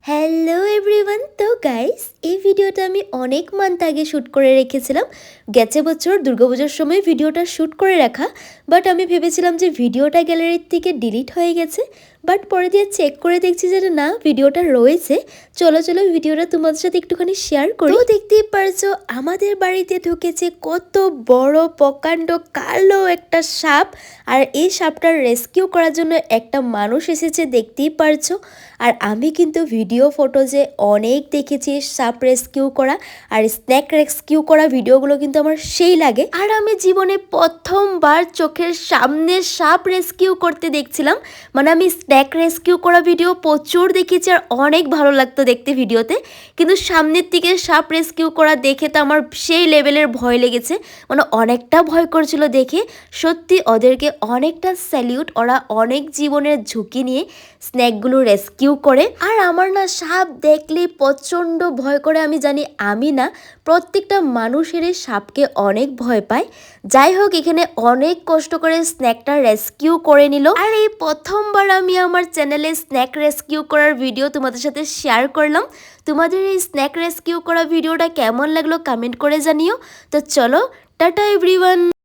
Hello everyone, তো guys এই ভিডিওটা আমি অনেক মান্থ আগে শ্যুট করে রেখেছিলাম। গেছে বছর দুর্গাপূজার সময় ভিডিওটা শ্যুট করে রাখা, বাট আমি ভেবেছিলাম যে ভিডিওটা গ্যালারির থেকে ডিলিট হয়ে গেছে, বাট পরে দিয়ে চেক করে দেখছি যে না, ভিডিওটা রয়েছে। চলো চলো ভিডিওটা তোমাদের সাথে একটুখানি শেয়ার করি। তো দেখতেই পারছো আমাদের বাড়িতে ঢুকেছে কত বড় প্রকাণ্ড কালো একটা সাপ, আর এই সাপটার রেস্কিউ করার জন্য একটা মানুষ এসেছে, দেখতেই পারছো। আর আমি কিন্তু ভিডিও ফটোজে অনেক দেখেছি সাপ রেস্কিউ করা আর স্ন্যাক রেস্কিউ করা ভিডিওগুলো কিন্তু আমার সেই লাগে। আর আমি জীবনে প্রথমবার চোখের সামনে সাপ রেস্কিউ করতে দেখছিলাম। মানে আমি স্ন্যাক রেস্কিউ করা ভিডিও প্রচুর দেখেছি আর অনেক ভালো লাগতো দেখতে ভিডিওতে, কিন্তু সামনের থেকে সাপ রেস্কিউ করা দেখে তো আমার সেই লেভেলের ভয় লেগেছে, মানে অনেকটা ভয় করছিল দেখে। সত্যি ওদেরকে অনেকটা স্যালিউট, ওরা অনেক জীবনের ঝুঁকি নিয়ে স্ন্যাকগুলো রেস্কিউ করে। আর আমার না সাপ দেখলেই প্রচণ্ড ভয় করে, আমি জানি আমি না, প্রত্যেকটা মানুষেরই সাপকে অনেক ভয় পায়। যাই হোক, এখানে অনেক কষ্ট করে স্ন্যাকটা রেস্কিউ করে নিল। আর এই প্রথমবার আমি আমার চ্যানেলে স্ন্যাক রেস্কিউ করার ভিডিও তোমাদের সাথে শেয়ার করলাম। তোমাদের এই স্ন্যাক রেস্কিউ করা ভিডিওটা কেমন লাগলো কমেন্ট করে জানিও। তো চলো, টাটা এভরিওয়ান।